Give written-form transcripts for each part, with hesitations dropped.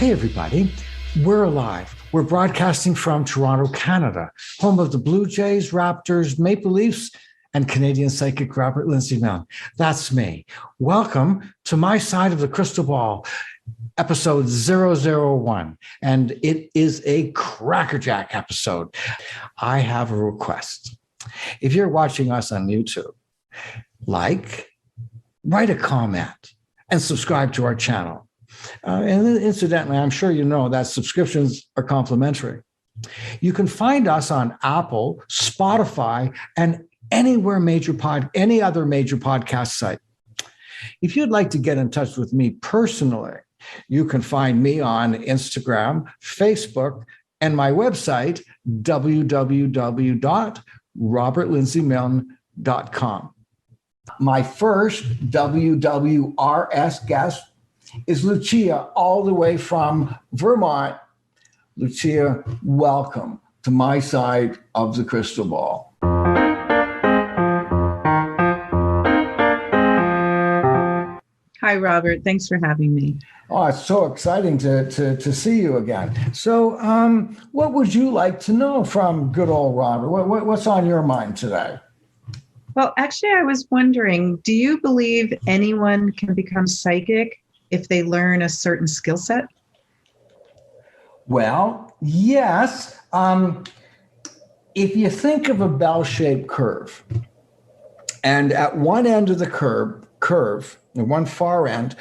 Hey, everybody. We're alive. We're broadcasting from Toronto, Canada, home of the Blue Jays, Raptors, Maple Leafs, and Canadian psychic Robert Lindsey Milne. That's me. Welcome to my side of the crystal ball, episode 001. And it is a crackerjack episode. I have a request. If you're watching us on YouTube, write a comment, and subscribe to our channel. And incidentally, I'm sure you know that subscriptions are complimentary. You can find us on Apple, Spotify, and any other major podcast site. If you'd like to get in touch with me personally, you can find me on Instagram, Facebook, and my website, www.robertlindseyMilne.com. My first WWRS guest is Lucia, all the way from Vermont. Lucia, welcome to my side of the crystal ball. Hi, Robert. Thanks for having me. Oh, it's so exciting to see you again. So what would you like to know from good old Robert? What's on your mind today? Well, actually, I was wondering, do you believe anyone can become psychic if they learn a certain skill set? Well, yes. If you think of a bell-shaped curve, and at one end of the curve, the one far end,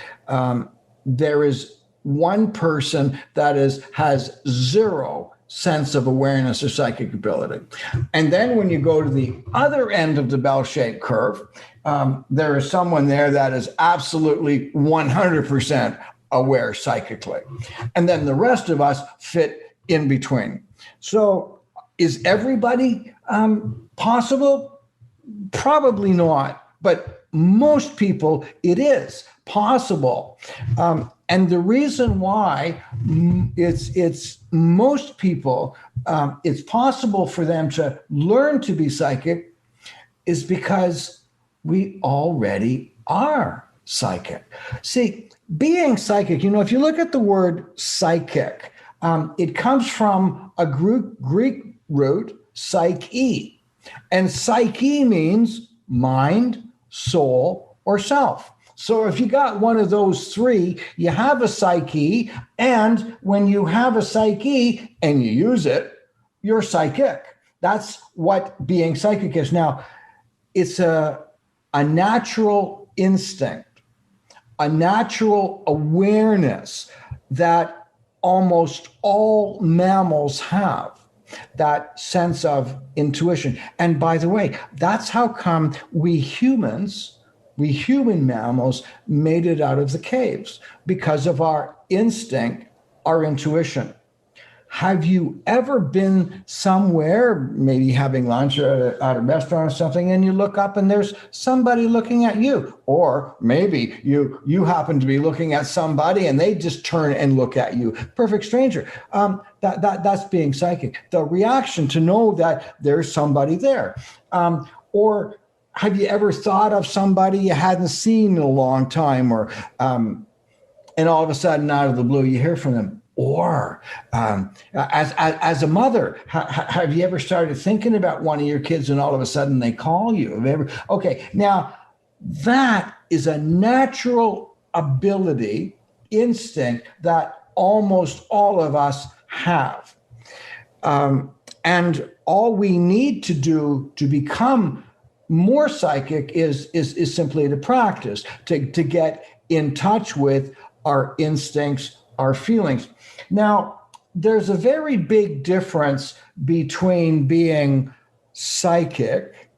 there is one person that has zero sense of awareness or psychic ability. And then when you go to the other end of the bell-shaped curve, there is someone there that is absolutely 100% aware psychically. And then the rest of us fit in between. So is everybody possible? Probably not. But most people, it is possible. And the reason why it's most people, it's possible for them to learn to be psychic is because we already are psychic. See, being psychic, if you look at the word psychic, it comes from a Greek root, psyche. And psyche means mind, soul, or self. So if you got one of those three, you have a psyche, and when you have a psyche and you use it, you're psychic. That's what being psychic is. Now, it's a natural instinct, a natural awareness that almost all mammals have, that sense of intuition. And by the way, that's how come we human mammals made it out of the caves, because of our instinct, our intuition. Have you ever been somewhere, maybe having lunch at a restaurant or something, and you look up and there's somebody looking at you? Or maybe you happen to be looking at somebody and they just turn and look at you. Perfect stranger. That's being psychic. The reaction to know that there's somebody there. Or have you ever thought of somebody you hadn't seen in a long time, or and all of a sudden, out of the blue, you hear from them? Or as a mother, have you ever started thinking about one of your kids and all of a sudden they call you? Okay, now that is a natural ability, instinct that almost all of us have. And all we need to do to become more psychic is simply to practice, to get in touch with our instincts, our feelings. Now, there's a very big difference between being psychic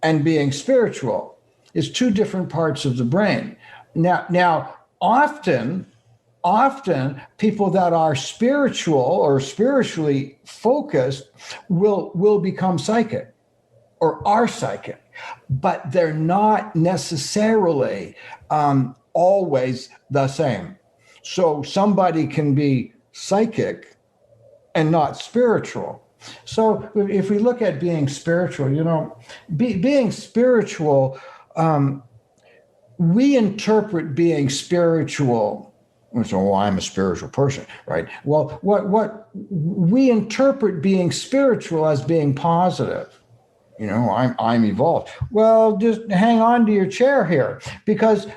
and being spiritual. It's two different parts of the brain. Now, often people that are spiritual or spiritually focused will become psychic or are psychic, but they're not necessarily always the same. So somebody can be psychic and not spiritual. So if we look at being spiritual, being spiritual, we interpret being spiritual So, well, I'm a spiritual person, right? Well, what we interpret being spiritual as being positive. I'm evolved. Well, just hang on to your chair here, because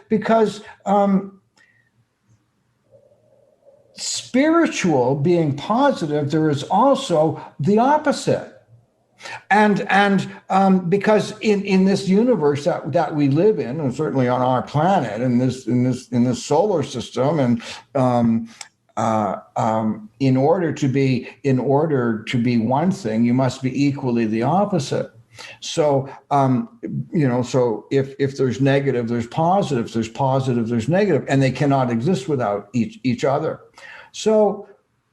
spiritual being positive, there is also the opposite. And because in this universe that we live in, and certainly on our planet, in this solar system, and in order to be one thing, you must be equally the opposite. So so if there's negative, there's positive. If there's positive, there's negative, and they cannot exist without each other. So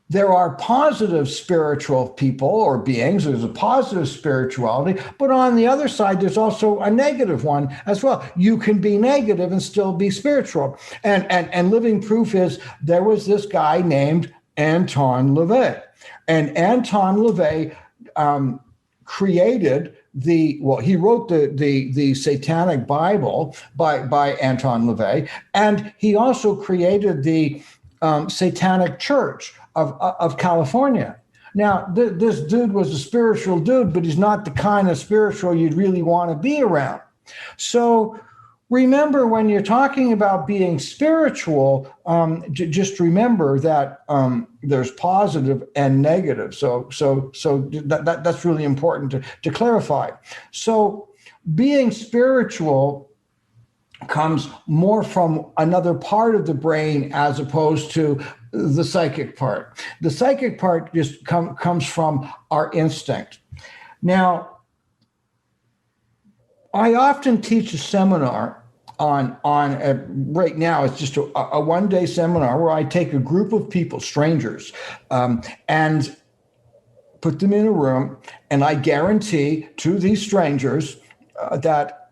there are positive spiritual people or beings. There's a positive spirituality, but on the other side, there's also a negative one as well. You can be negative and still be spiritual. And living proof is there was this guy named Anton LaVey, and Anton LaVey created he wrote the Satanic Bible by Anton LaVey, and he also created the Satanic Church of California. Now, this dude was a spiritual dude, but he's not the kind of spiritual you'd really want to be around. So remember, when you're talking about being spiritual, just remember that there's positive and negative. So that's really important to clarify. So being spiritual comes more from another part of the brain as opposed to the psychic part. The psychic part just comes from our instinct. Now, I often teach a seminar on right now, it's just a one-day seminar where I take a group of people, strangers, and put them in a room, and I guarantee to these strangers that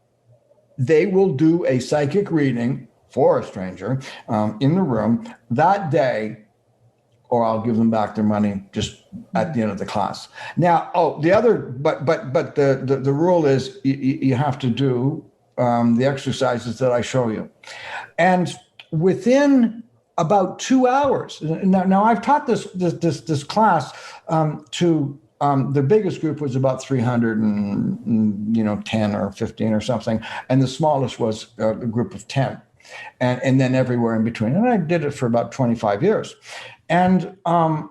they will do a psychic reading for a stranger in the room that day, or I'll give them back their money just at the end of the class. Now, the rule is you have to do the exercises that I show you, and within about 2 hours. Now I've taught this class to. The biggest group was about 310 or 15 or something, and the smallest was a group of 10, and then everywhere in between. And I did it for about 25 years. And I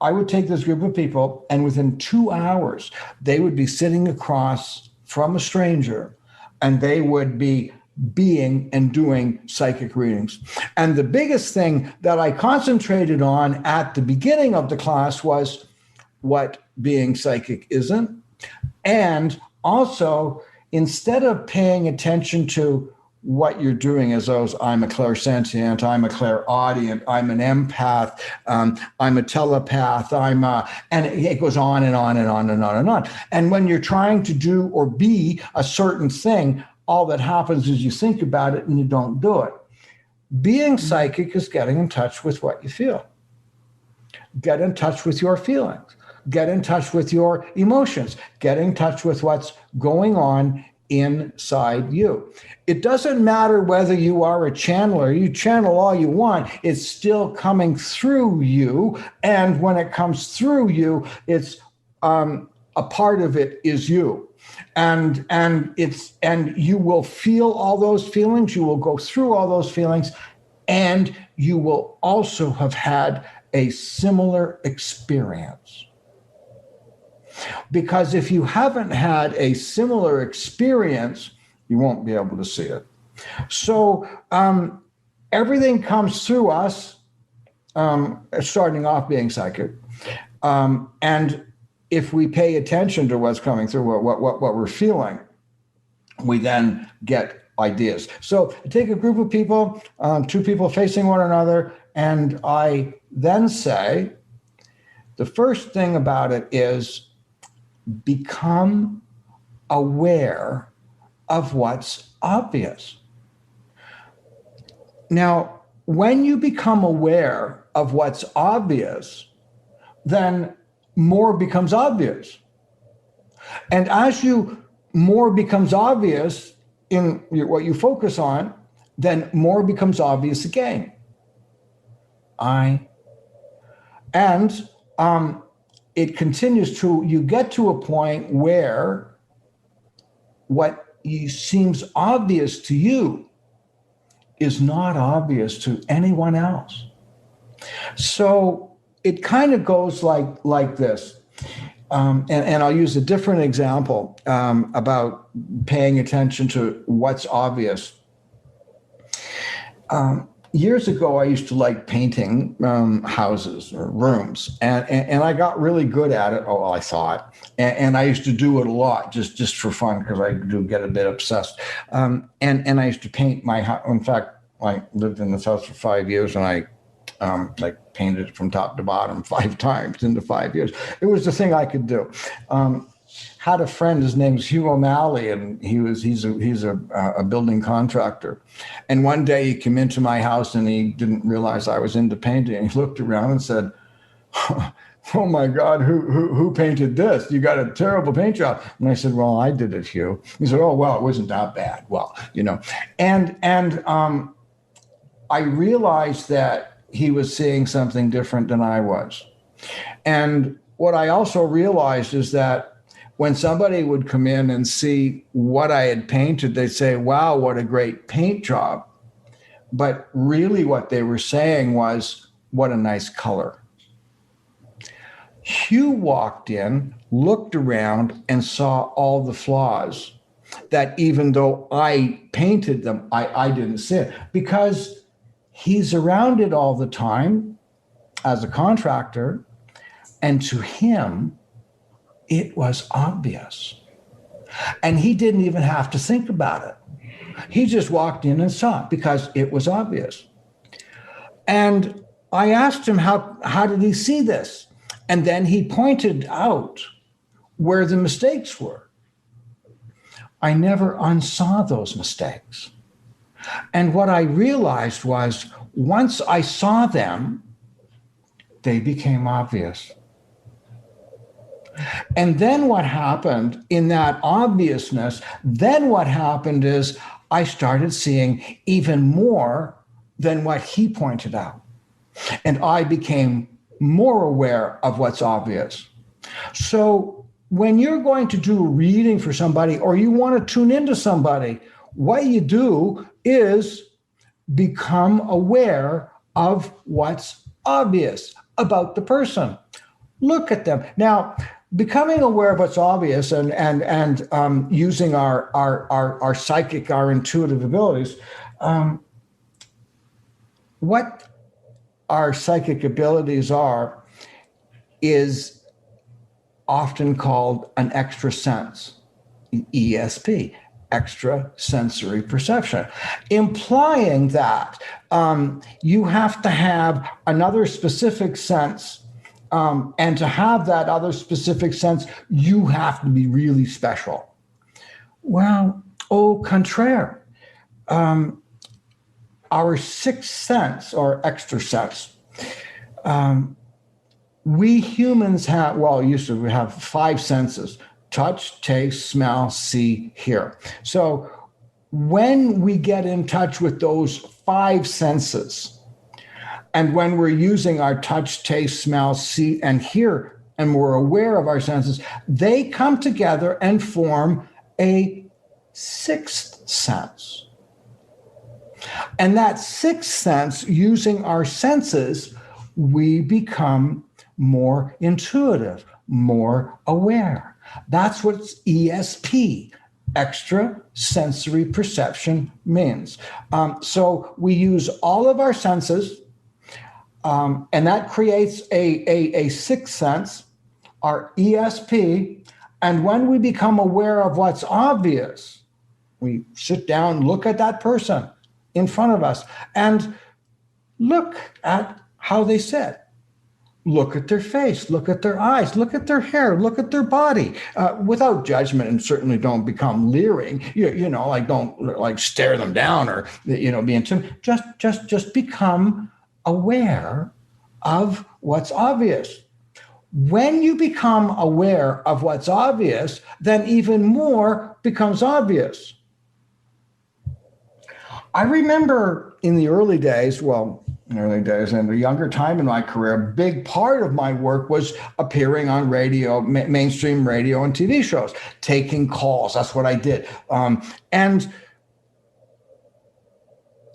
would take this group of people, and within 2 hours, they would be sitting across from a stranger, and they would be being and doing psychic readings. And the biggest thing that I concentrated on at the beginning of the class was what being psychic isn't. And also, instead of paying attention to what you're doing as those, I'm a clairsentient, I'm a clairaudient, I'm an empath, I'm a telepath, and it goes on and on and on and on and on. And when you're trying to do or be a certain thing, all that happens is you think about it and you don't do it. Being psychic is getting in touch with what you feel. Get in touch with your feelings. Get in touch with your emotions. Get in touch with what's going on inside you. It doesn't matter whether you are a channeler. You channel all you want. It's still coming through you. And when it comes through you, it's a part of it is you. And you will feel all those feelings. You will go through all those feelings. And you will also have had a similar experience. Because if you haven't had a similar experience, you won't be able to see it. So everything comes through us, starting off being psychic. And if we pay attention to what's coming through, what we're feeling, we then get ideas. So take a group of people, two people facing one another, and I then say, the first thing about it is become aware of what's obvious. Now, when you become aware of what's obvious, then more becomes obvious. And as more becomes obvious in what you focus on, then more becomes obvious again. And it continues to, you get to a point where what seems obvious to you is not obvious to anyone else. So it kind of goes like this. And I'll use a different example about paying attention to what's obvious. Years ago, I used to like painting houses or rooms, and I got really good at it. Oh, well, I thought, and I used to do it a lot just for fun because I do get a bit obsessed. And I used to paint my house. In fact, I lived in this house for 5 years, and I painted it from top to bottom 5 times into 5 years. It was the thing I could do. Had a friend, his name's Hugh O'Malley, and he's a building contractor. And one day he came into my house and he didn't realize I was into painting. And he looked around and said, "Oh my God, who painted this? You got a terrible paint job." And I said, "Well, I did it, Hugh." He said, "Oh, well, it wasn't that bad." Well, and I realized that he was seeing something different than I was. And what I also realized is that when somebody would come in and see what I had painted, they'd say, "Wow, what a great paint job." But really what they were saying was, "What a nice color." Hugh walked in, looked around, and saw all the flaws that even though I painted them, I didn't see it, because he's around it all the time as a contractor, and to him, it was obvious. And he didn't even have to think about it. He just walked in and saw it because it was obvious. And I asked him, how did he see this? And then he pointed out where the mistakes were. I never unsaw those mistakes. And what I realized was, once I saw them, they became obvious. And then what happened in that obviousness, then what happened is I started seeing even more than what he pointed out. And I became more aware of what's obvious. So when you're going to do a reading for somebody, or you want to tune into somebody, what you do is become aware of what's obvious about the person. Look at them. Now, becoming aware of what's obvious and using our psychic, our intuitive abilities, what our psychic abilities are is often called an extra sense, ESP, extra sensory perception, implying that you have to have another specific sense. And to have that other specific sense, you have to be really special. Well, au contraire. Our sixth sense, or extra sense, we humans have, we have 5 senses: touch, taste, smell, see, hear. So when we get in touch with those 5 senses, and when we're using our touch, taste, smell, see, and hear, and we're aware of our senses, they come together and form a 6th sense. And that 6th sense, using our senses, we become more intuitive, more aware. That's what ESP, extra sensory perception, means. So we use all of our senses, and that creates a 6th sense, our ESP. And when we become aware of what's obvious, we sit down, look at that person in front of us, and look at how they sit. Look at their face, look at their eyes, look at their hair, look at their body, without judgment, and certainly don't become leering. Don't stare them down or be intimidated. Just become aware of what's obvious. When you become aware of what's obvious, then even more becomes obvious. I remember in the early days, early days. And the younger time in my career, a big part of my work was appearing on radio, mainstream radio and TV shows, taking calls. That's what I did. And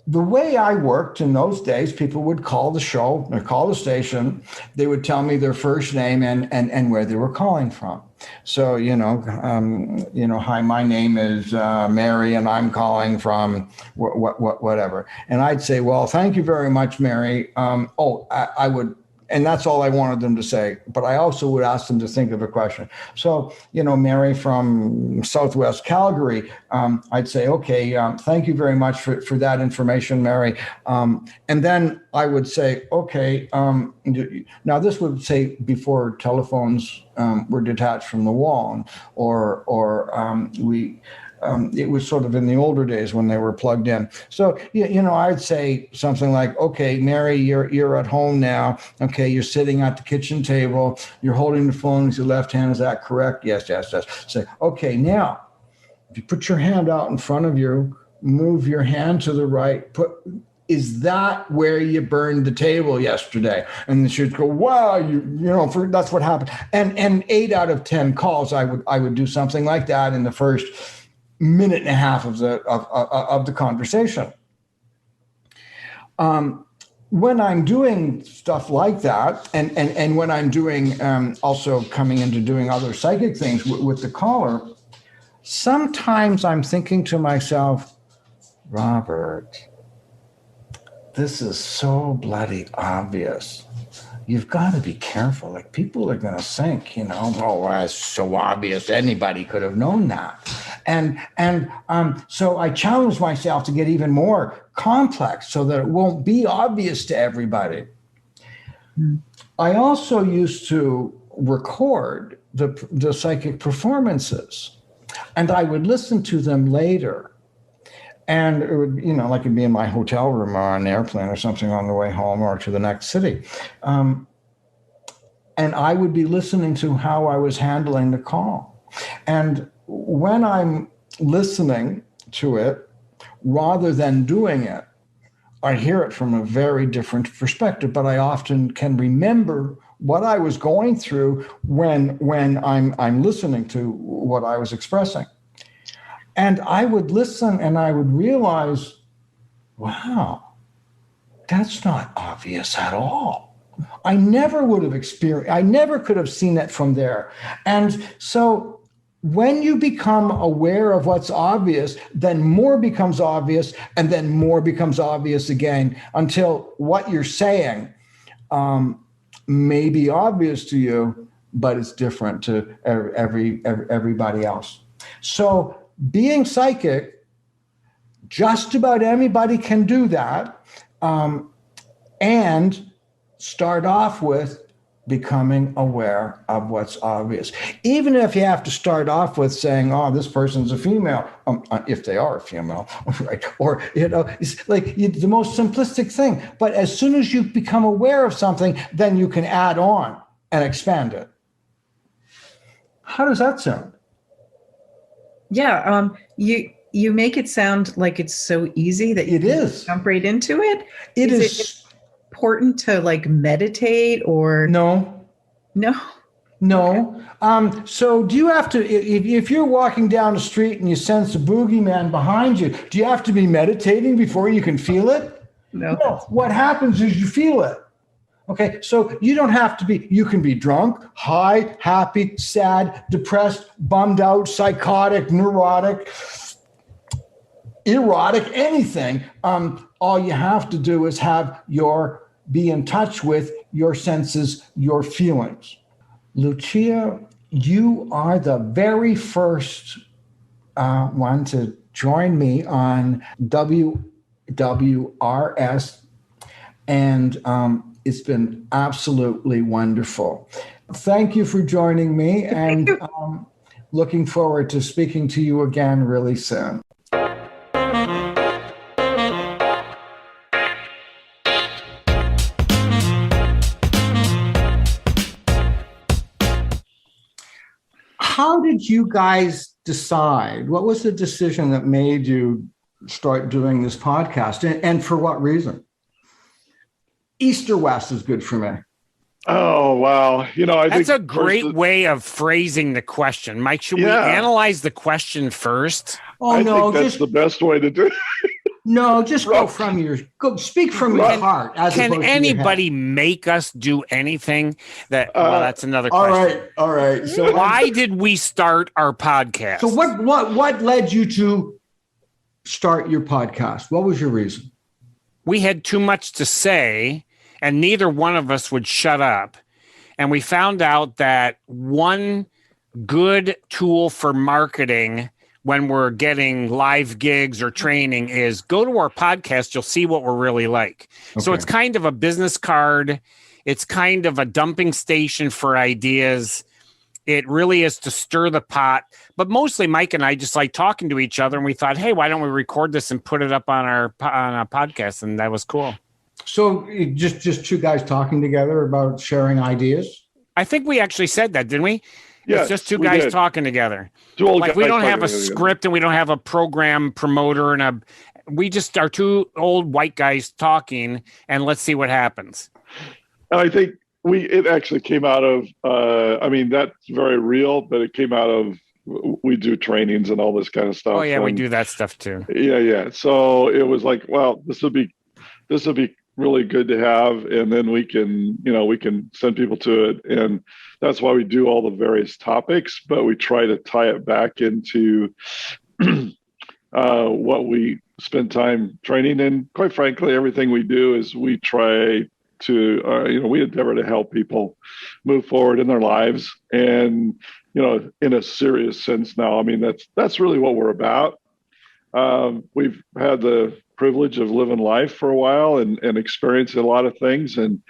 the way I worked in those days, people would call the show or call the station. They would tell me their first name and where they were calling from. So, hi, my name is Mary, and I'm calling from whatever. And I'd say, well, thank you very much, Mary. I would, and that's all I wanted them to say. But I also would ask them to think of a question. So, Mary from Southwest Calgary, I'd say, okay, thank you very much for that information, Mary. And then I would say, okay, now this would say before telephones were detached from the wall, it was sort of in the older days when they were plugged in. So, I'd say something like, okay, Mary, you're at home now. Okay, you're sitting at the kitchen table. You're holding the phone with your left hand. Is that correct? Yes. Say, okay, now, if you put your hand out in front of you, move your hand to the right, is that where you burned the table yesterday? And she'd go, wow, that's what happened. And 8 out of 10 calls, I would do something like that in the first minute and a half of the conversation. When I'm doing stuff like that, and when I'm doing also coming into doing other psychic things with the caller, sometimes I'm thinking to myself, Robert, this is so bloody obvious. You've got to be careful. Like, people are going to think, it's so obvious. Anybody could have known that. And so I challenge myself to get even more complex so that it won't be obvious to everybody. I also used to record the psychic performances, and I would listen to them later. And it would, it'd be in my hotel room or on an airplane or something on the way home or to the next city. And I would be listening to how I was handling the call. And when I'm listening to it, rather than doing it, I hear it from a very different perspective, but I often can remember what I was going through when I'm listening to what I was expressing. And I would listen and I would realize, wow, that's not obvious at all. I never could have seen it from there. And so when you become aware of what's obvious, then more becomes obvious, and then more becomes obvious again, until what you're saying may be obvious to you, but it's different to everybody else. So being psychic, just about anybody can do that, and start off with becoming aware of what's obvious. Even if you have to start off with saying, oh, this person's a female, if they are a female, right? Or, it's like the most simplistic thing. But as soon as you become aware of something, then you can add on and expand it. How does that sound? Yeah, you make it sound like it's so easy that you can jump right into it. It is it important to meditate or no? So do you have to, if you're walking down the street and you sense a boogeyman behind you, do you have to be meditating before you can feel it? No. What happens is you feel it. Okay, so you don't have to be, you can be drunk, high, happy, sad, depressed, bummed out, psychotic, neurotic, erotic, anything. All you have to do is be in touch with your senses, your feelings. Lucia, you are the very first one to join me on WWRS, and it's been absolutely wonderful. Thank you for joining me, and looking forward to speaking to you again really soon. How did you guys decide? What was the decision that made you start doing this podcast, and for what reason? East or West is good for me. Oh, wow. I That's think a great way of phrasing the question. Mike, should we analyze the question first? Oh, I no, think that's the best way to do it. No, just go speak from your heart. Can anybody make us do anything? That's another question. All right. So why did we start our podcast? So what led you to start your podcast? What was your reason? We had too much to say, and neither one of us would shut up. And we found out that one good tool for marketing when we're getting live gigs or training is go to our podcast. You'll see what we're really like. Okay. So it's kind of a business card. It's kind of a dumping station for ideas. It really is to stir the pot. But mostly Mike and I just like talking to each other. And we thought, hey, why don't we record this and put it up on our podcast? And that was cool. So just two guys talking together about sharing ideas? I think we actually said that, didn't we? Yes, it's just two guys talking together. Like we don't have a script and we don't have a program promoter we just are two old white guys talking and let's see what happens. And I think it actually came out of, that's very real, but it came out of, we do trainings and all this kind of stuff. Oh yeah, we do that stuff too. Yeah. So it was like, well, this would be really good to have, and then we can send people to it, and that's why we do all the various topics, but we try to tie it back into what we spend time training. And quite frankly, everything we do is we try to we endeavor to help people move forward in their lives, and in a serious sense now. I mean, that's really what we're about. We've had the privilege of living life for a while and experiencing a lot of things, and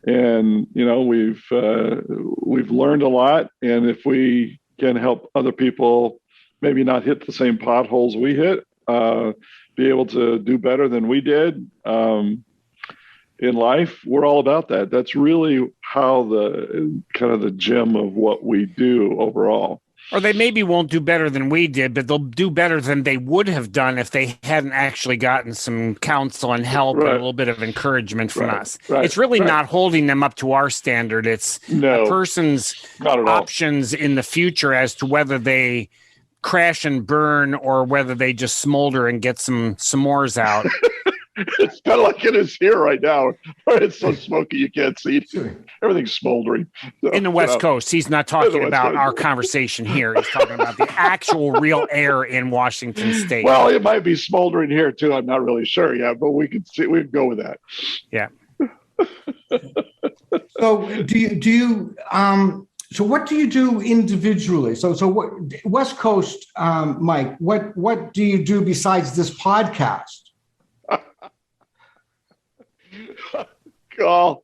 we've learned a lot. And if we can help other people maybe not hit the same potholes we hit, be able to do better than we did in life, we're all about that. That's really how the gem of what we do overall. Or they maybe won't do better than we did, but they'll do better than they would have done if they hadn't actually gotten some counsel and help and a little bit of encouragement from us. Right. It's really not holding them up to our standard. It's a person's options in the future as to whether they crash and burn or whether they just smolder and get some s'mores out. It's kind of like it is here right now. It's so smoky you can't see it. Everything's smoldering. So, in the West Coast, he's not talking about our conversation here. He's talking about the actual real air in Washington State. Well, it might be smoldering here too. I'm not really sure yet, but we can see. We can go with that. Yeah. So do you? So what do you do individually? So what West Coast, Mike? What do you do besides this podcast? How do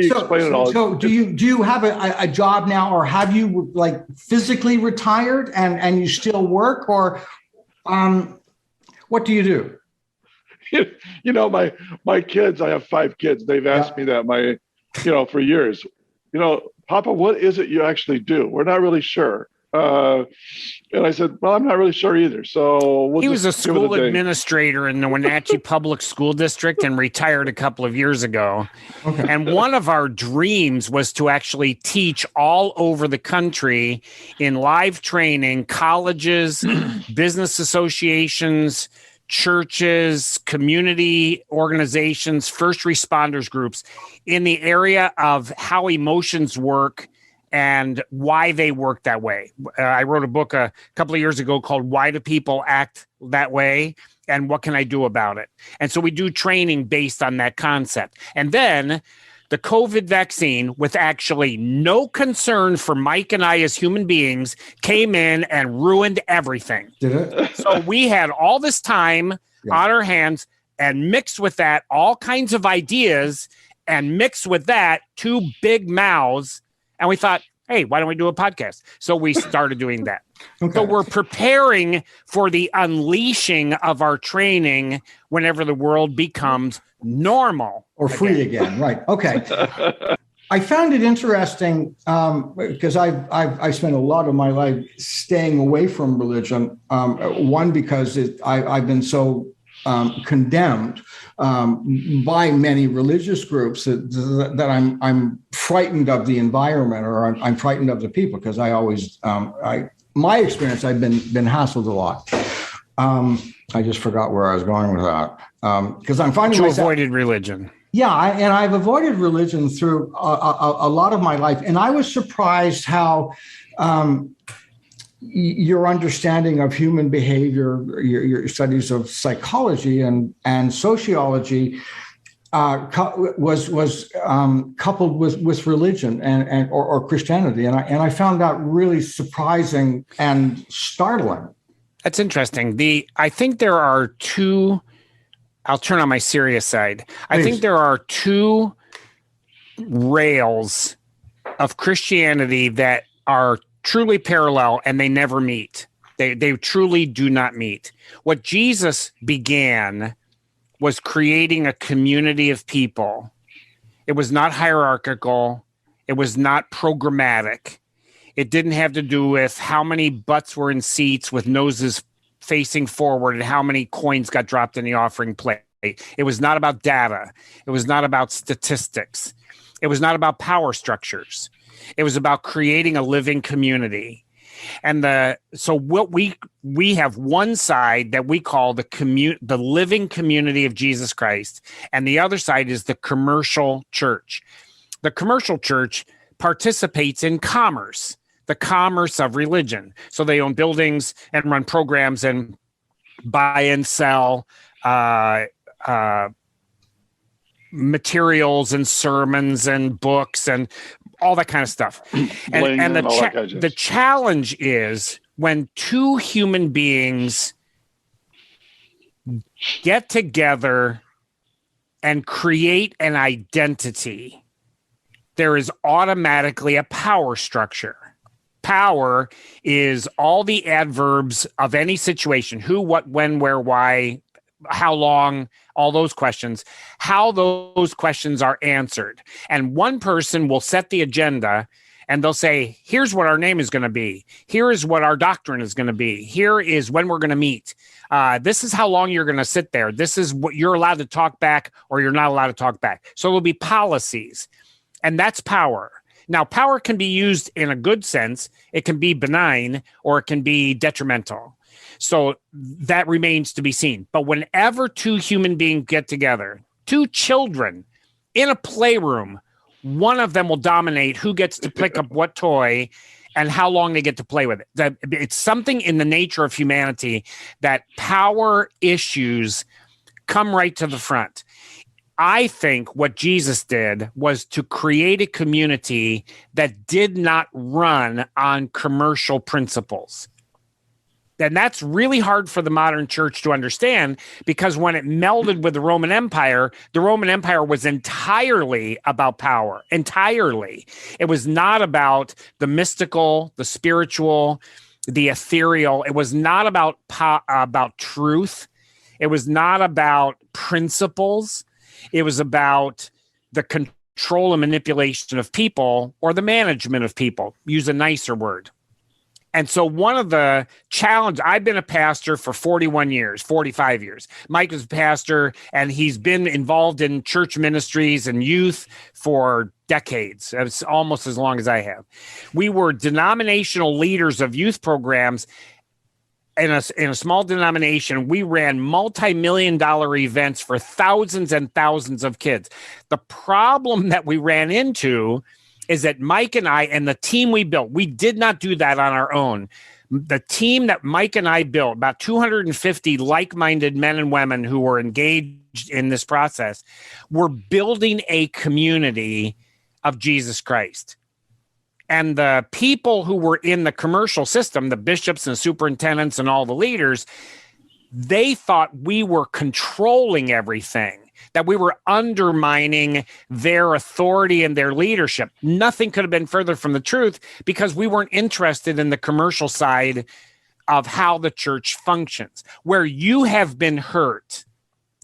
you explain it all? So do you have a job now, or have you like physically retired and you still work, or what do you do? My kids, I have 5 kids. They've asked me that for years, Papa, what is it you actually do? We're not really sure. And I said, well, I'm not really sure either. So he was a school administrator in the Wenatchee Public School District and retired a couple of years ago. Okay. And one of our dreams was to actually teach all over the country in live training, colleges, business associations, churches, community organizations, first responders groups in the area of how emotions work and why they work that way. I wrote a book a couple of years ago called Why Do People Act That Way? And What Can I Do About It? And so we do training based on that concept. And then the COVID vaccine, with actually no concern for Mike and I as human beings, came in and ruined everything. Did it? So we had all this time on our hands, and mixed with that, all kinds of ideas, and mixed with that, 2 big mouths. And we thought, hey, why don't we do a podcast? So we started doing that. Okay. So we're preparing for the unleashing of our training whenever the world becomes normal. Or free again. Right. Okay. I found it interesting because I spent a lot of my life staying away from religion. One, because I've been so condemned by many religious groups that I'm frightened of the environment, or I'm frightened of the people, because I always my experience, I've been hassled a lot. I just forgot where I was going with that, because I'm finding you myself, avoided religion. Yeah, and I've avoided religion through a lot of my life, and I was surprised how your understanding of human behavior, your studies of psychology and sociology, was coupled with religion or Christianity, and I found that really surprising and startling. That's interesting. I think there are two. I'll turn on my serious side. I think there are two rails of Christianity that are truly parallel, and they never meet. They truly do not meet. What Jesus began was creating a community of people. It was not hierarchical. It was not programmatic. It didn't have to do with how many butts were in seats with noses facing forward and how many coins got dropped in the offering plate. It was not about data. It was not about statistics. It was not about power structures. It was about creating a living community. And so what we have one side that we call the living community of Jesus Christ, and the other side is the commercial church. The commercial church participates in commerce, the commerce of religion. So they own buildings and run programs and buy and sell materials and sermons and books and all that kind of stuff. And the challenge is when two human beings get together and create an identity, there is automatically a power structure. Power is all the adverbs of any situation: who, what, when, where, why, how long, all those questions, how those questions are answered. And one person will set the agenda and they'll say, here's what our name is going to be. Here is what our doctrine is going to be. Here is when we're going to meet. This is how long you're going to sit there. This is what you're allowed to talk back or you're not allowed to talk back. So there'll be policies, and that's power. Now, power can be used in a good sense. It can be benign or it can be detrimental. So that remains to be seen. But whenever two human beings get together, two children in a playroom, one of them will dominate who gets to pick up what toy and how long they get to play with it. It's something in the nature of humanity that power issues come right to the front. I think what Jesus did was to create a community that did not run on commercial principles. And that's really hard for the modern church to understand, because when it melded with the Roman Empire was entirely about power, entirely. It was not about the mystical, the spiritual, the ethereal. It was not about truth. It was not about principles. It was about the control and manipulation of people, or the management of people, use a nicer word. And so one of the challenges, I've been a pastor for 45 years. Myke is a pastor, and he's been involved in church ministries and youth for decades. It's almost as long as I have. We were denominational leaders of youth programs. In a small denomination, we ran multi-million-dollar events for thousands and thousands of kids. The problem that we ran into is that Myke and I and the team we built, we did not do that on our own. The team that Myke and I built, about 250 like-minded men and women who were engaged in this process, were building a community of Jesus Christ. And the people who were in the commercial system, the bishops and the superintendents and all the leaders, they thought we were controlling everything, that we were undermining their authority and their leadership. Nothing could have been further from the truth, because we weren't interested in the commercial side of how the church functions. Where you have been hurt,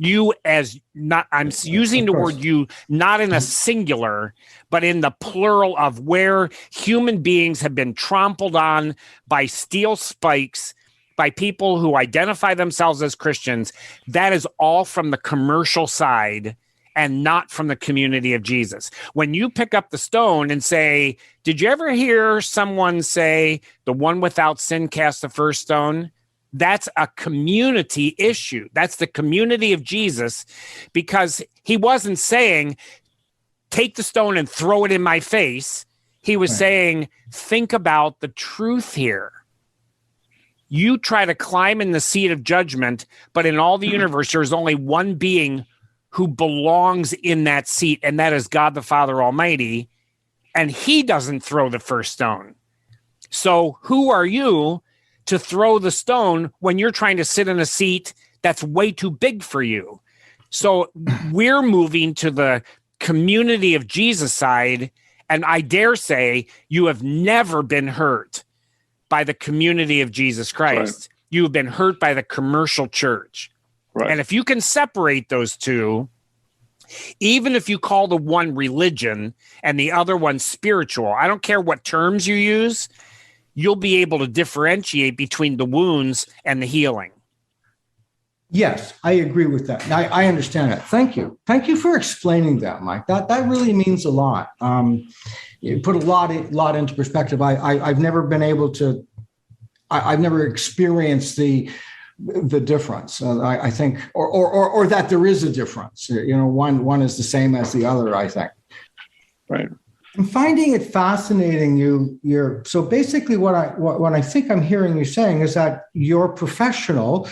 You as not, I'm using the word you not in a singular, but in the plural of where human beings have been trampled on by steel spikes, by people who identify themselves as Christians. That is all from the commercial side and not from the community of Jesus. When you pick up the stone and say, did you ever hear someone say, the one without sin cast the first stone? That's a community issue. That's the community of Jesus, because he wasn't saying, take the stone and throw it in my face. He was saying, think about the truth here. You try to climb in the seat of judgment, but in all the universe, there's only one being who belongs in that seat, and that is God the Father Almighty, and he doesn't throw the first stone. So who are you to throw the stone when you're trying to sit in a seat that's way too big for you? So we're moving to the community of Jesus side, and I dare say you have never been hurt by the community of Jesus Christ. Right. You have been hurt by the commercial church. Right. And if you can separate those two, even if you call the one religion and the other one spiritual, I don't care what terms you use, you'll be able to differentiate between the wounds and the healing. Yes, I agree with that. I understand that. Thank you. Thank you for explaining that, Myke. That really means a lot. You put a lot into perspective. I've never been able to. I've never experienced the difference. I think, or that there is a difference. One is the same as the other, I think. Right. I'm finding it fascinating. You're so basically what I think I'm hearing you saying is that you're professional.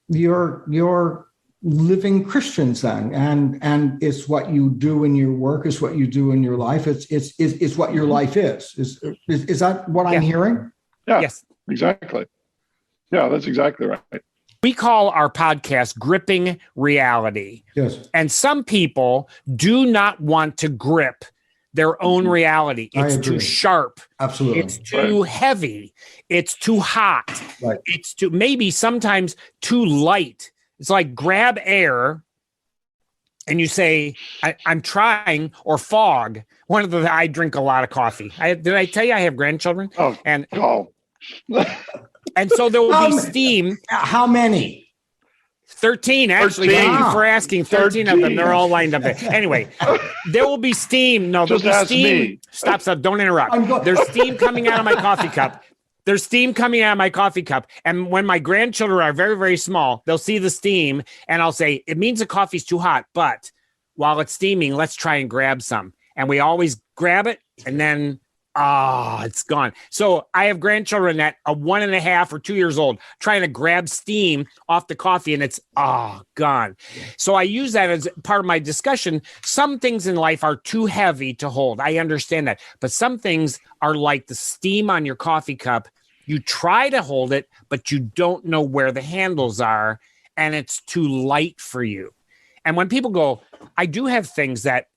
You're living Christians then, and it's what you do in your work, is what you do in your life. It's what your life is. Is that what I'm hearing? Yeah. Yes. Exactly. Yeah, that's exactly right. We call our podcast Gripping Reality. Yes. And some people do not want to grip their own reality. It's too sharp. Absolutely. It's too heavy. It's too hot. Right. It's too, maybe sometimes too light. It's like grab air and you say, I'm trying, or fog. I drink a lot of coffee. Did I tell you I have grandchildren? Oh, and so there will be steam. How many? 13, actually. 13. Thank you for asking. 13 of them. They're all lined up there. Anyway, there will be steam. No, there'll be steam. Me. Stop. Don't interrupt. There's steam coming out of my coffee cup. There's steam coming out of my coffee cup. And when my grandchildren are very, very small, they'll see the steam and I'll say, it means the coffee's too hot. But while it's steaming, let's try and grab some. And we always grab it and then it's gone. So I have grandchildren that are 1.5 or 2 years old trying to grab steam off the coffee and it's gone. So I use that as part of my discussion. Some things in life are too heavy to hold. I understand that. But some things are like the steam on your coffee cup. You try to hold it, but you don't know where the handles are and it's too light for you. And when people go, I do have things that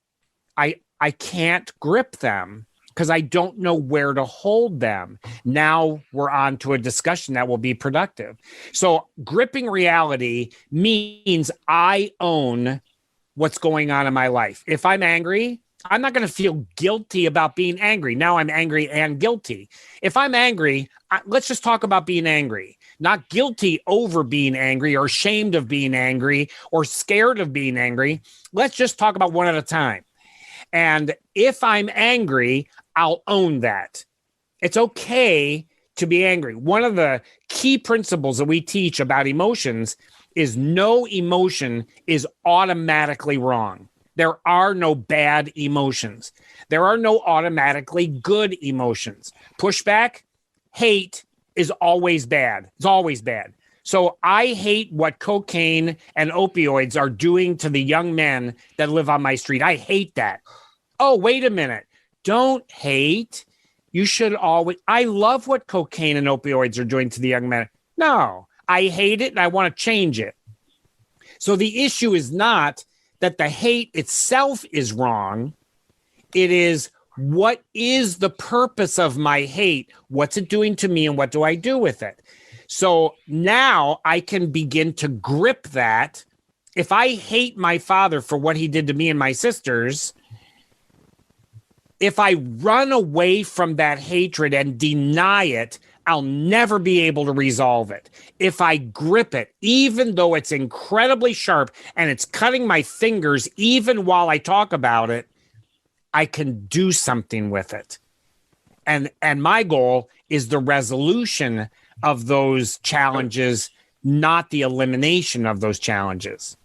I can't grip them because I don't know where to hold them. Now we're on to a discussion that will be productive. So gripping reality means I own what's going on in my life. If I'm angry, I'm not going to feel guilty about being angry. Now I'm angry and guilty. If I'm angry, let's just talk about being angry. Not guilty over being angry or ashamed of being angry or scared of being angry. Let's just talk about one at a time. And if I'm angry, I'll own that. It's okay to be angry. One of the key principles that we teach about emotions is no emotion is automatically wrong. There are no bad emotions. There are no automatically good emotions. Pushback, hate is always bad. It's always bad. So I hate what cocaine and opioids are doing to the young men that live on my street. I hate that. Oh, wait a minute. Don't hate. You should always. I love what cocaine and opioids are doing to the young men. No, I hate it and I want to change it. So the issue is not that the hate itself is wrong. It is, what is the purpose of my hate? What's it doing to me and what do I do with it? So now I can begin to grip that. If I hate my father for what he did to me and my sisters, if I run away from that hatred and deny it, I'll never be able to resolve it. If I grip it, even though it's incredibly sharp and it's cutting my fingers, even while I talk about it, I can do something with it. And my goal is the resolution of those challenges, not the elimination of those challenges.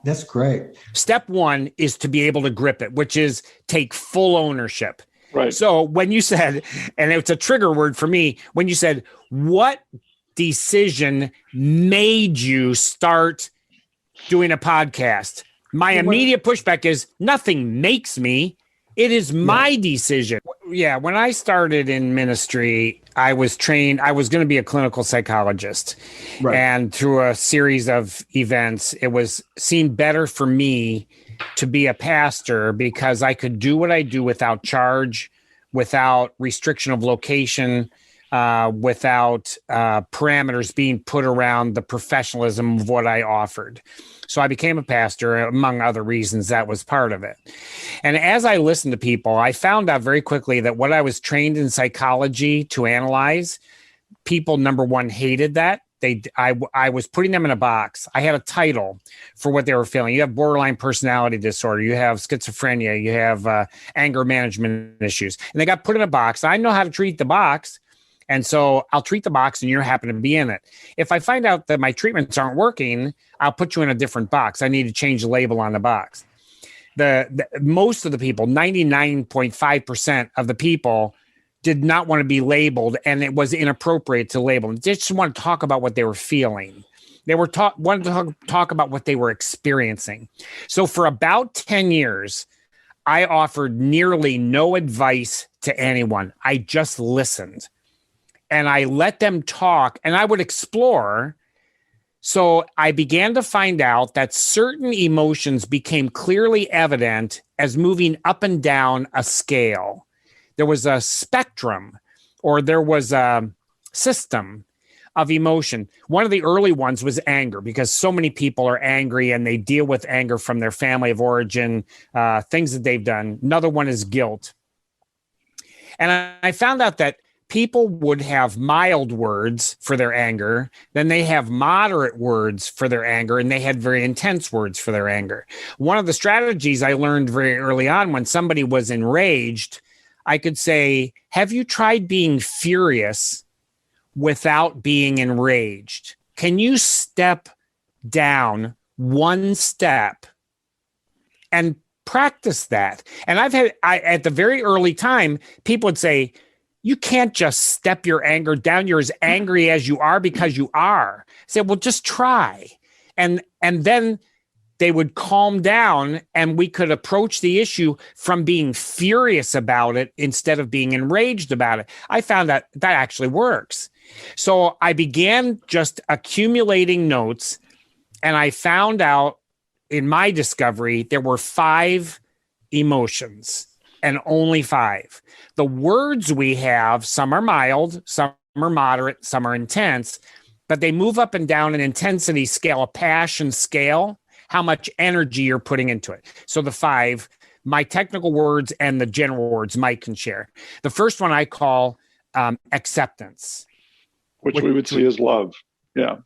That's great. Step one is to be able to grip it, which is take full ownership. Right. So when you said, and it's a trigger word for me, when you said, what decision made you start doing a podcast? My immediate pushback is nothing makes me. It is my decision. Yeah. When I started in ministry, I was trained, I was going to be a clinical psychologist. Right. And through a series of events, it was seen better for me to be a pastor because I could do what I do without charge, without restriction of location, without parameters being put around the professionalism of what I offered. So I became a pastor, among other reasons. That was part of it. And as I listened to people, I found out very quickly that what I was trained in psychology to analyze, people, number one, hated that. I was putting them in a box. I had a title for what they were feeling. You have borderline personality disorder. You have schizophrenia. You have anger management issues. And they got put in a box. I know how to treat the box. And so I'll treat the box and you happen to be in it. If I find out that my treatments aren't working, I'll put you in a different box. I need to change the label on the box. Most of the people, 99.5% of the people did not want to be labeled, and it was inappropriate to label. They just want to talk about what they were feeling. They wanted to talk about what they were experiencing. So for about 10 years, I offered nearly no advice to anyone. I just listened. And I let them talk, and I would explore. So I began to find out that certain emotions became clearly evident as moving up and down a scale. There was a spectrum, or there was a system of emotion. One of the early ones was anger, because so many people are angry and they deal with anger from their family of origin, things that they've done. Another one is guilt. And I found out that people would have mild words for their anger, then they have moderate words for their anger, and they had very intense words for their anger. One of the strategies I learned very early on, when somebody was enraged, I could say, have you tried being furious without being enraged? Can you step down one step and practice that? And at the very early time, people would say, you can't just step your anger down. You're as angry as you are because you are. I said, well, just try. And then they would calm down, and we could approach the issue from being furious about it instead of being enraged about it. I found that actually works. So I began just accumulating notes, and I found out in my discovery, there were 5 emotions, and only 5. The words we have, some are mild, some are moderate, some are intense, but they move up and down an intensity scale, a passion scale, how much energy you're putting into it. So the 5, my technical words and the general words Myke can share. The first one I call acceptance. Which we would see as love. Yeah.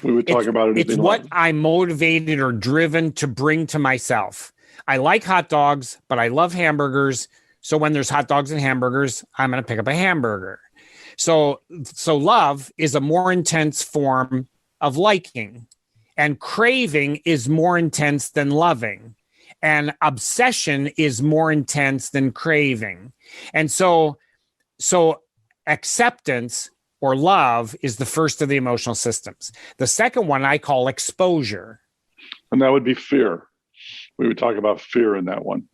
We would talk about it as it's what love. I'm motivated or driven to bring to myself. I like hot dogs, but I love hamburgers. So when there's hot dogs and hamburgers, I'm going to pick up a hamburger. So love is a more intense form of liking, and craving is more intense than loving, and obsession is more intense than craving. And so acceptance or love is the first of the emotional systems. The second one I call exposure. And that would be fear. We would talk about fear in that one.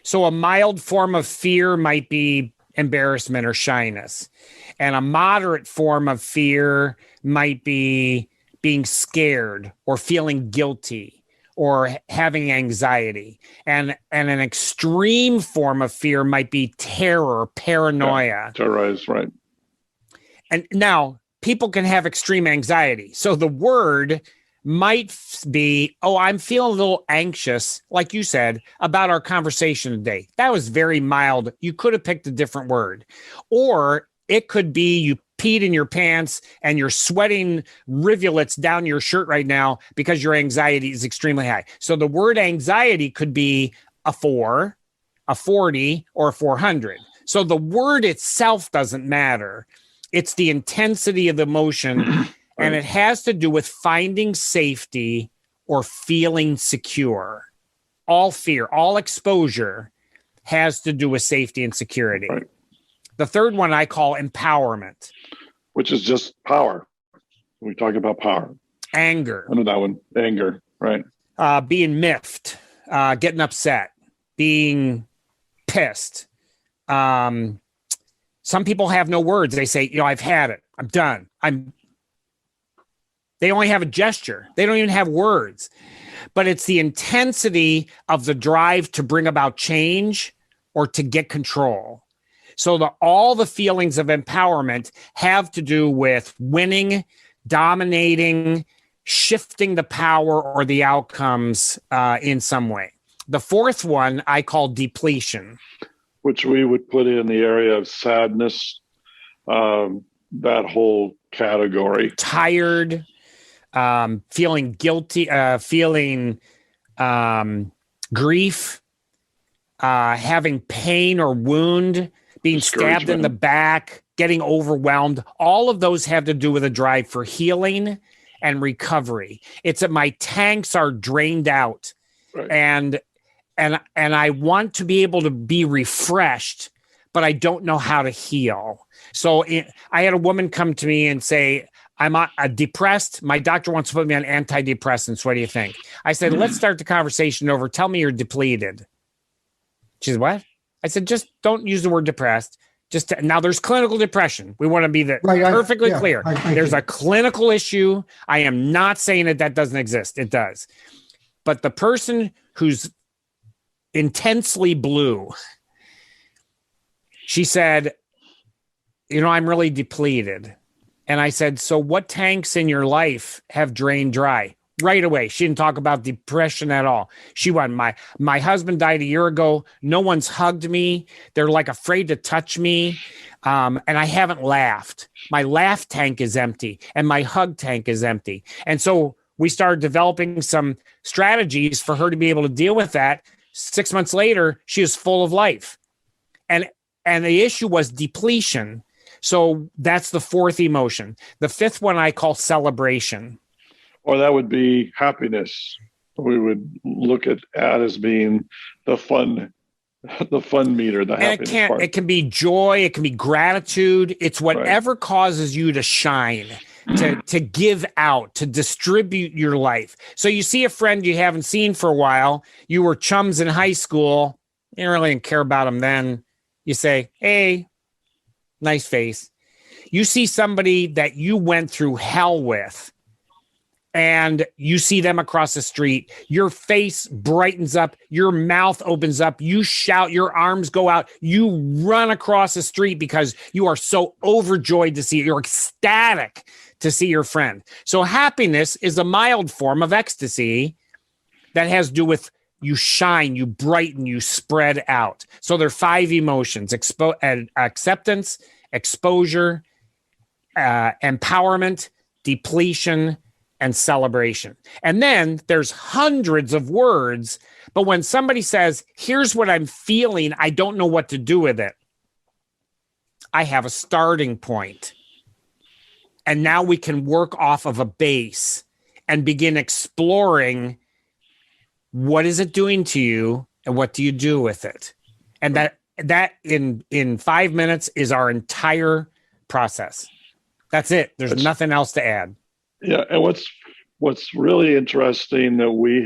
So a mild form of fear might be embarrassment or shyness. And a moderate form of fear might be being scared or feeling guilty or having anxiety. And an extreme form of fear might be terror, paranoia. Yeah, terrorize, right. And now people can have extreme anxiety. So the word might be, oh, I'm feeling a little anxious, like you said, about our conversation today. That was very mild. You could have picked a different word. Or it could be you peed in your pants and you're sweating rivulets down your shirt right now because your anxiety is extremely high. So the word anxiety could be a 4, a 40, or a 400. So the word itself doesn't matter. It's the intensity of the emotion, and it has to do with finding safety or feeling secure. All fear, all exposure has to do with safety and security. Right. The third one I call empowerment. Which is just power. We talk about power. Anger. I know that one. Anger, right. Being miffed, getting upset, being pissed. Some people have no words. They say, I've had it. I'm done. They only have a gesture. They don't even have words. But it's the intensity of the drive to bring about change or to get control. So all the feelings of empowerment have to do with winning, dominating, shifting the power or the outcomes in some way. The fourth one I call depletion. Which we would put in the area of sadness, that whole category. Tired, feeling guilty, feeling grief, having pain or wound, being stabbed in the back, getting overwhelmed. All of those have to do with a drive for healing and recovery. It's that my tanks are drained out, right. and I want to be able to be refreshed, but I don't know how to heal. So I had a woman come to me and say, I'm depressed. My doctor wants to put me on antidepressants. What do you think? I said, let's start the conversation over. Tell me you're depleted. She said, what? I said, just don't use the word depressed. Now there's clinical depression. We want to be perfectly clear. There's a clinical issue. I am not saying that doesn't exist. It does. But the person who's intensely blue, she said, I'm really depleted. And I said, so what tanks in your life have drained dry? Right away. She didn't talk about depression at all. She went, my husband died a year ago. No one's hugged me. They're like afraid to touch me. And I haven't laughed. My laugh tank is empty and my hug tank is empty. And so we started developing some strategies for her to be able to deal with that. 6 months later, she is full of life. And the issue was depletion. So that's the fourth emotion. The fifth one I call celebration. Or that would be happiness. We would look at as being the fun meter, the happiness part. It can be joy, it can be gratitude. It's whatever causes you to shine, to give out, to distribute your life. So you see a friend you haven't seen for a while. You were chums in high school. You didn't really care about them then. You say, hey, nice face. You see somebody that you went through hell with, and you see them across the street, your face brightens up, your mouth opens up, you shout, your arms go out, you run across the street because you are so overjoyed to see it. You're ecstatic to see your friend. So happiness is a mild form of ecstasy that has to do with you shine, you brighten, you spread out. So there are 5 emotions: acceptance, exposure, empowerment, depletion, and celebration. And then there's hundreds of words, but when somebody says, here's what I'm feeling, I don't know what to do with it, I have a starting point. And now we can work off of a base and begin exploring, what is it doing to you and what do you do with it? And that in 5 minutes is our entire process. That's it. There's nothing else to add. Yeah, and what's really interesting that we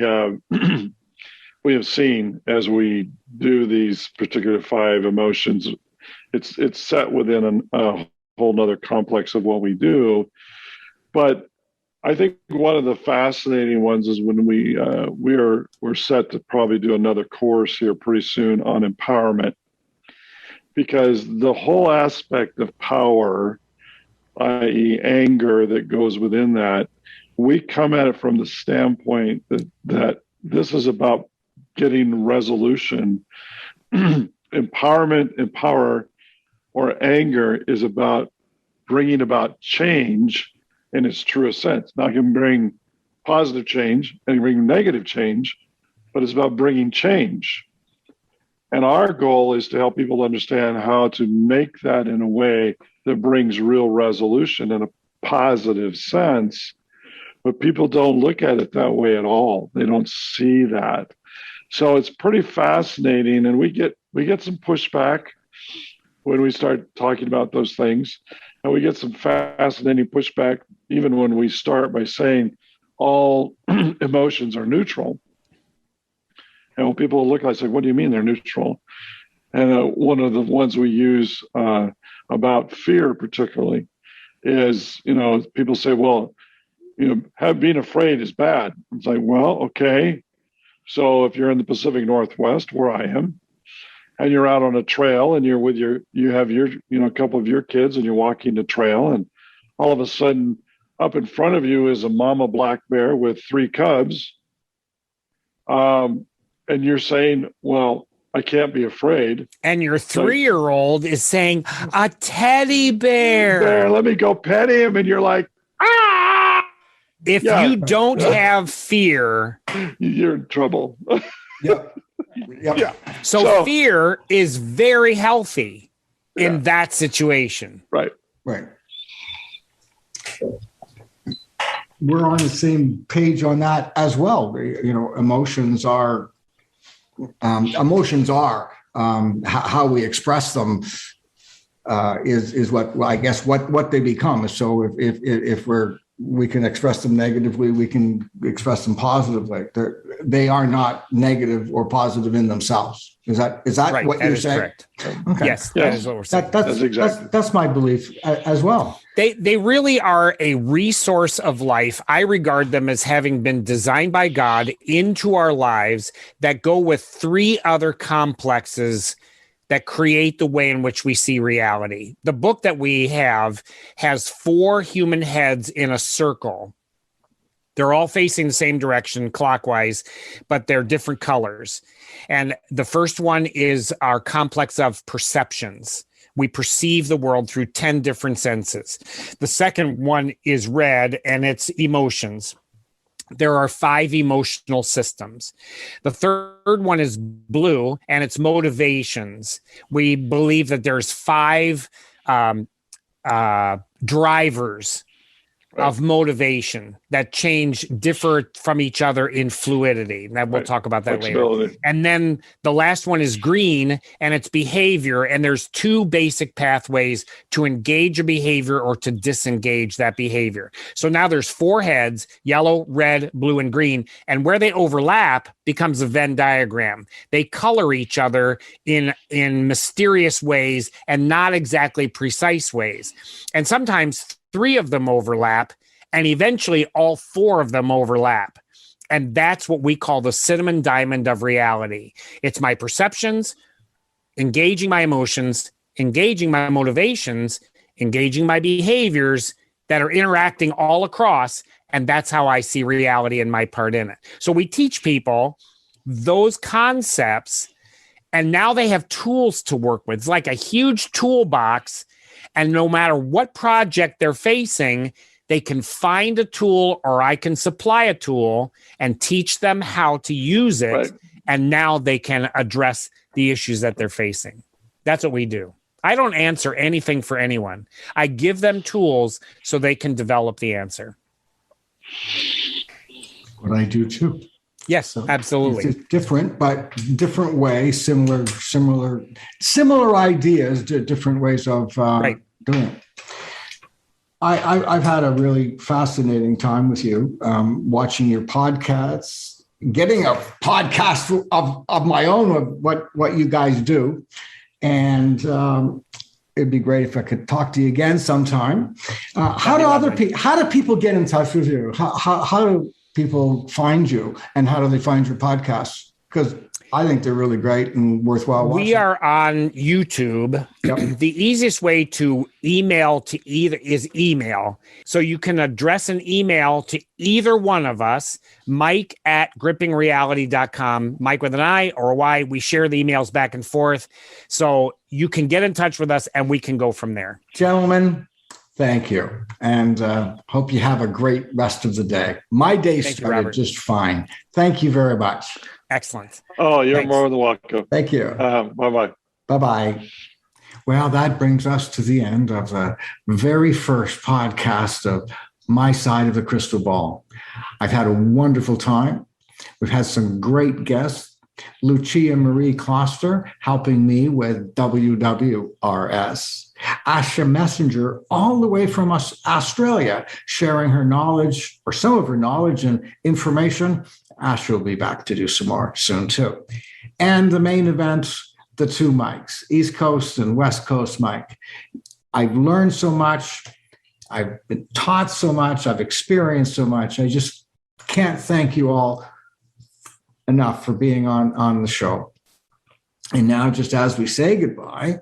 have seen as we do these particular 5 emotions, it's set within a whole nother complex of what we do. But I think one of the fascinating ones is when we're set to probably do another course here pretty soon on empowerment, because the whole aspect of power i.e. anger that goes within that, we come at it from the standpoint that this is about getting resolution. Empowerment and power or anger is about bringing about change in its truest sense. Now, it can bring positive change and bring negative change, but it's about bringing change. And our goal is to help people understand how to make that in a way that brings real resolution in a positive sense. But people don't look at it that way at all. They don't see that. So it's pretty fascinating. And we get some pushback when we start talking about those things. And we get some fascinating pushback even when we start by saying all emotions are neutral. And when people look, I say, what do you mean they're neutral? And one of the ones we use about fear particularly is, people say, well, being afraid is bad. It's like, well, okay. So if you're in the Pacific Northwest, where I am, and you're out on a trail and you have a couple of your kids and you're walking the trail, and all of a sudden up in front of you is a mama black bear with 3 cubs. And you're saying, well, I can't be afraid. And your 3-year-old is saying, a teddy bear. Let me go pet him. And you're like, ah! If you don't have fear, you're in trouble. Yep. Yeah. So fear is very healthy in that situation. Right. We're on the same page on that as well. Emotions are how we express them is what, I guess, what they become. So if we can express them negatively, we can express them positively. They are not negative or positive in themselves. Is that right, what you're saying? Correct. Okay. Yes, that is what we're saying. That's my belief as well. They really are a resource of life. I regard them as having been designed by God into our lives that go with 3 other complexes that create the way in which we see reality. The book that we have has 4 human heads in a circle. They're all facing the same direction clockwise, but they're different colors. And the first one is our complex of perceptions. We perceive the world through 10 different senses. The second one is red, and it's emotions. There are 5 emotional systems. The third one is blue, and it's motivations. We believe that there's 5 drivers of motivation that differ from each other in fluidity. Now we'll talk about that later. And then the last one is green, and it's behavior. And there's 2 basic pathways to engage a behavior or to disengage that behavior. So now there's 4 heads: yellow, red, blue, and green. And where they overlap becomes a Venn diagram. They color each other in mysterious ways and not exactly precise ways. And sometimes 3 of them overlap, and eventually all 4 of them overlap. And that's what we call the cinnamon diamond of reality. It's my perceptions, engaging my emotions, engaging my motivations, engaging my behaviors that are interacting all across. And that's how I see reality and my part in it. So we teach people those concepts, and now they have tools to work with. It's like a huge toolbox. And no matter what project they're facing, they can find a tool, or I can supply a tool and teach them how to use it. Right. And now they can address the issues that they're facing. That's what we do. I don't answer anything for anyone. I give them tools so they can develop the answer. What I do too. Yes, so absolutely. It's different, but different way, similar ideas, different ways of doing it. I've had a really fascinating time with you, watching your podcasts, getting a podcast of my own of what you guys do. And it'd be great if I could talk to you again sometime. How do people get in touch with you? How do people find you, and how do they find your podcasts? Because I think they're really great and worthwhile watching. We are on YouTube. Yep. The easiest way to email to either is email. So you can address an email to either one of us, Myke at grippingreality.com, Myke with an I or a Y. We share the emails back and forth. So you can get in touch with us and we can go from there. Gentlemen, thank you. And hope you have a great rest of the day. My day started just fine. Thank you very much. Excellent. Oh, you're Thanks. more than welcome. Thank you. Bye-bye. Bye-bye. Well, that brings us to the end of the very first podcast of My Side of the Crystal Ball. I've had a wonderful time. We've had some great guests. Lucia Marie Kloster helping me with WWRS. Asha Messenger, all the way from Australia, sharing her knowledge or some of her knowledge and information. Asha will be back to do some more soon too. And the main event, the two Mykes, East Coast and West Coast Myke. I've learned so much. I've been taught so much. I've experienced so much. I just can't thank you all enough for being on the show. And now, just as we say goodbye,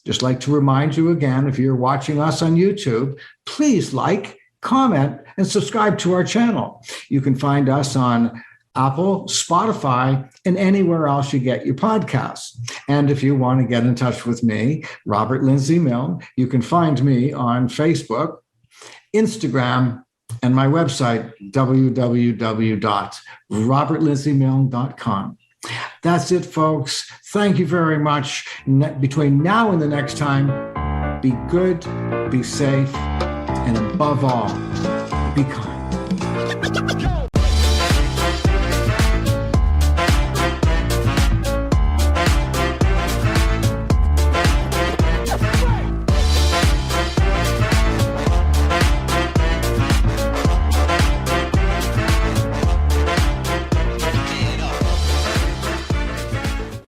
just like to remind you again, if you're watching us on YouTube, please like, comment, and subscribe to our channel. You can find us on Apple, Spotify, and anywhere else you get your podcasts. And if you want to get in touch with me, Robert Lindsey Milne, you can find me on Facebook, Instagram, and my website, www.robertlindseyMilne.com. That's it, folks. Thank you very much. Between now and the next time, be good, be safe, and above all, be kind.